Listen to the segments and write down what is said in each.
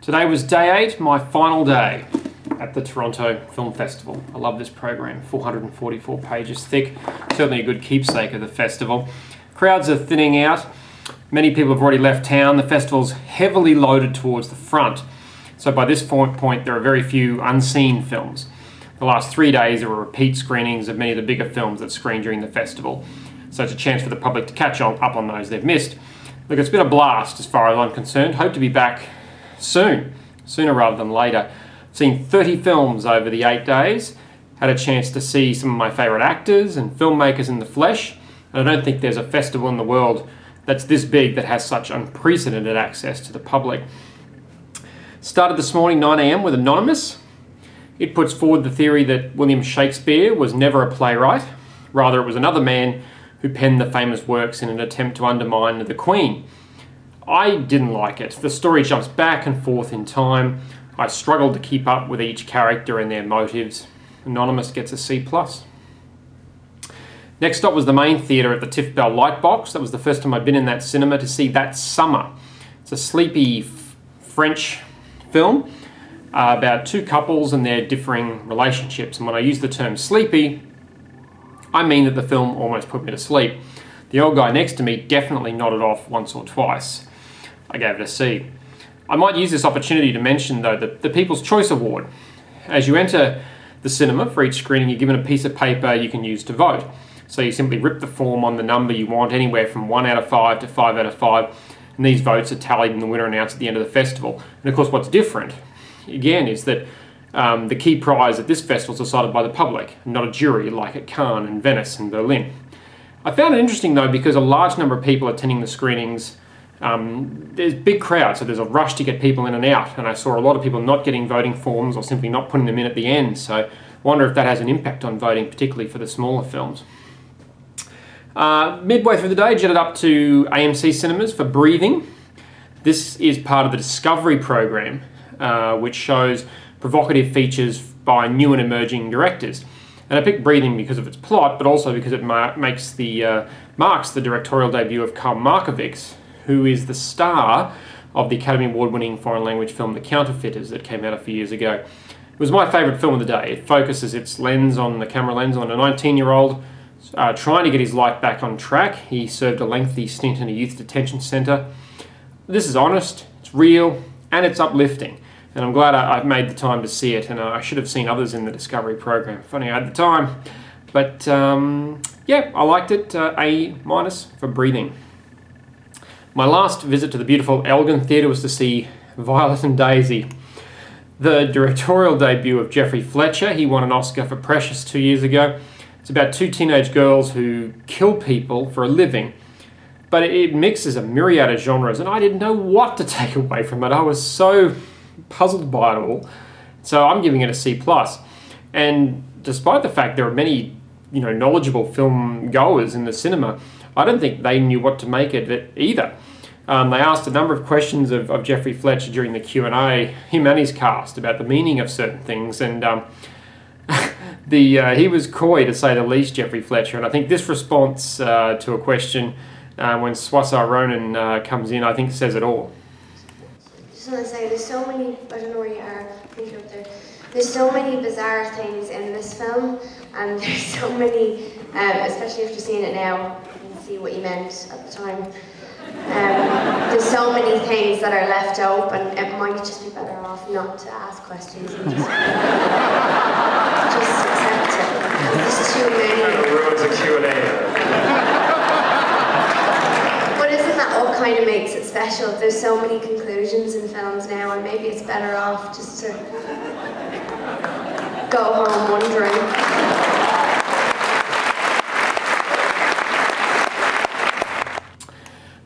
Today was day 8, my final day at the Toronto Film Festival. I love this program, 444 pages thick, certainly a good keepsake of the festival. Crowds are thinning out, many people have already left town, the festival's heavily loaded towards the front. So by this point there are very few unseen films. The last 3 days there were repeat screenings of many of the bigger films that screen during the festival. So it's a chance for the public to catch up on those they've missed. Look, it's been a blast as far as I'm concerned. Hope to be back soon, sooner rather than later. I've seen 30 films over the 8 days, had a chance to see some of my favourite actors and filmmakers in the flesh, and I don't think there's a festival in the world that's this big that has such unprecedented access to the public. Started this morning 9 AM with Anonymous. It puts forward the theory that William Shakespeare was never a playwright, rather it was another man who penned the famous works in an attempt to undermine the Queen. I didn't like it. The story jumps back and forth in time. I struggled to keep up with each character and their motives. Anonymous gets a C+. Next stop was the main theatre at the Tiff Bell Lightbox. That was the first time I'd been in that cinema to see That Summer. It's a sleepy French film about two couples and their differing relationships. And when I use the term sleepy, I mean that the film almost put me to sleep. The old guy next to me definitely nodded off once or twice. I gave it a C. I might use this opportunity to mention though that the People's Choice Award. As you enter the cinema for each screening, you're given a piece of paper you can use to vote. So you simply rip the form on the number you want, anywhere from 1 out of 5 to 5 out of 5, and these votes are tallied and the winner announced at the end of the festival. And of course what's different, again, is that the key prize at this festival is decided by the public, not a jury like at Cannes and Venice and Berlin. I found it interesting though because a large number of people attending the screenings, there's big crowds, so there's a rush to get people in and out, and I saw a lot of people not getting voting forms or simply not putting them in at the end, so I wonder if that has an impact on voting, particularly for the smaller films. Midway through the day, jetted up to AMC Cinemas for Breathing. This is part of the Discovery program, which shows provocative features by new and emerging directors. And I picked Breathing because of its plot, but also because it marks the directorial debut of Karl Markovics, who is the star of the Academy Award-winning foreign language film The Counterfeiters that came out a few years ago. It was my favourite film of the day. It focuses its lens on the camera lens on a 19-year-old trying to get his life back on track. He served a lengthy stint in a youth detention centre. This is honest, it's real, and it's uplifting. And I'm glad I've made the time to see it, and I should have seen others in the Discovery program. Funny I had the time. But yeah, I liked it. A- for Breathing. My last visit to the beautiful Elgin Theatre was to see Violet and Daisy, the directorial debut of Jeffrey Fletcher. He won an Oscar for Precious 2 years ago. It's about two teenage girls who kill people for a living, but it mixes a myriad of genres, and I didn't know what to take away from it. I was so puzzled by it all, so I'm giving it a C+. And despite the fact there are many, knowledgeable film goers in the cinema, I don't think they knew what to make of it either. They asked a number of questions of Jeffrey Fletcher during the Q&A, him and his cast, about the meaning of certain things, and he was coy to say the least, Jeffrey Fletcher, and I think this response to a question when Saoirse Ronan comes in, I think says it all. I just want to say there's so many, I don't know where you are, I think you're up there. There's so many bizarre things in this film, and there's so many, especially after seeing it now, you can see what you meant at the time. There's so many things that are left open, it might just be better off not to ask questions and just accept it. There's too many. Ruins a Q&A. But isn't that what kind of makes it special? There's so many conclusions in films now, and maybe it's better off just to go home wondering.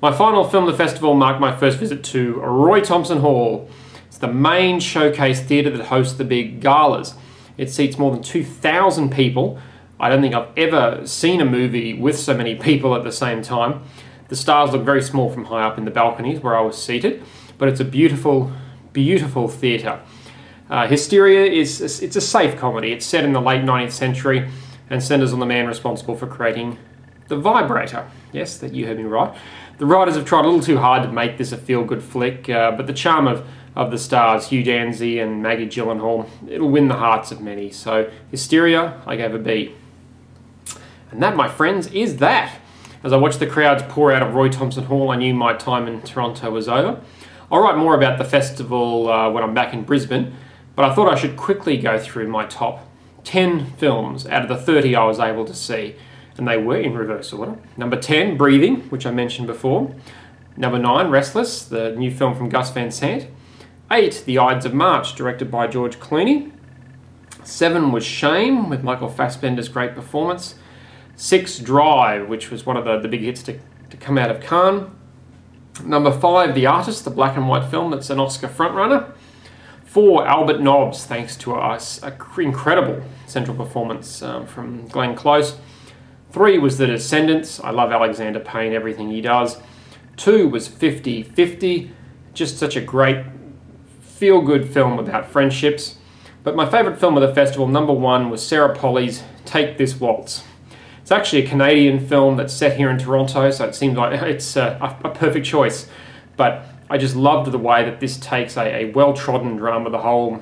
My final film of the festival marked my first visit to Roy Thomson Hall. It's the main showcase theatre that hosts the big galas. It seats more than 2,000 people. I don't think I've ever seen a movie with so many people at the same time. The stars look very small from high up in the balconies where I was seated, but it's a beautiful, beautiful theatre. Hysteria it's a safe comedy. It's set in the late 19th century and centres on the man responsible for creating the vibrator. Yes, that you heard me right. The writers have tried a little too hard to make this a feel-good flick, but the charm of of the stars, Hugh Dancy and Maggie Gyllenhaal. It'll win the hearts of many. So Hysteria, I gave a B. And that, my friends, is that. As I watched the crowds pour out of Roy Thomson Hall, I knew my time in Toronto was over. I'll write more about the festival when I'm back in Brisbane, but I thought I should quickly go through my top 10 films out of the 30 I was able to see, and they were in reverse order. Number 10, Breathing, which I mentioned before. Number 9, Restless, the new film from Gus Van Sant. 8, The Ides of March, directed by George Clooney. 7 was Shame, with Michael Fassbender's great performance. 6, Drive, which was one of the big hits to come out of Cannes. Number 5, The Artist, the black and white film that's an Oscar frontrunner. 4, Albert Nobbs, thanks to an incredible central performance from Glenn Close. 3 was The Descendants. I love Alexander Payne, everything he does. 2 was 50-50, just such a great feel-good film about friendships. But my favourite film of the festival, number 1, was Sarah Polley's Take This Waltz. It's actually a Canadian film that's set here in Toronto, so it seems like it's a perfect choice. But I just loved the way that this takes a well-trodden drama, the whole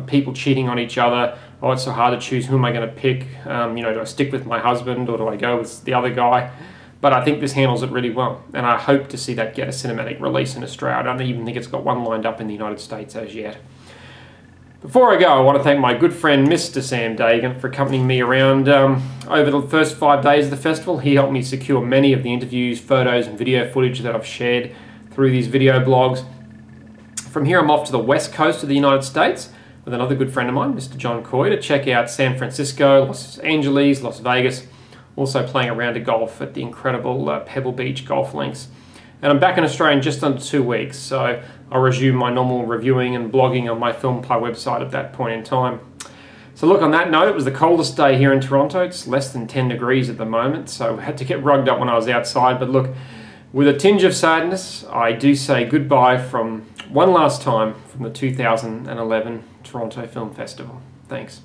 people cheating on each other. Oh, it's so hard to choose who am I going to pick. Do I stick with my husband or do I go with the other guy? But I think this handles it really well, and I hope to see that get a cinematic release in Australia. I don't even think it's got one lined up in the United States as yet. Before I go, I want to thank my good friend Mr. Sam Dagan for accompanying me around over the first 5 days of the festival. He helped me secure many of the interviews, photos and video footage that I've shared through these video blogs. From here I'm off to the west coast of the United States with another good friend of mine, Mr. John Coy, to check out San Francisco, Los Angeles, Las Vegas, also playing a round of golf at the incredible Pebble Beach golf links. And I'm back in Australia in just under 2 weeks, so I'll resume my normal reviewing and blogging on my Film Pie website at that point in time. So look, on that note, it was the coldest day here in Toronto. It's less than 10 degrees at the moment, so I had to get rugged up when I was outside. But look, with a tinge of sadness, I do say goodbye from one last time from the 2011 Toronto Film Festival. Thanks.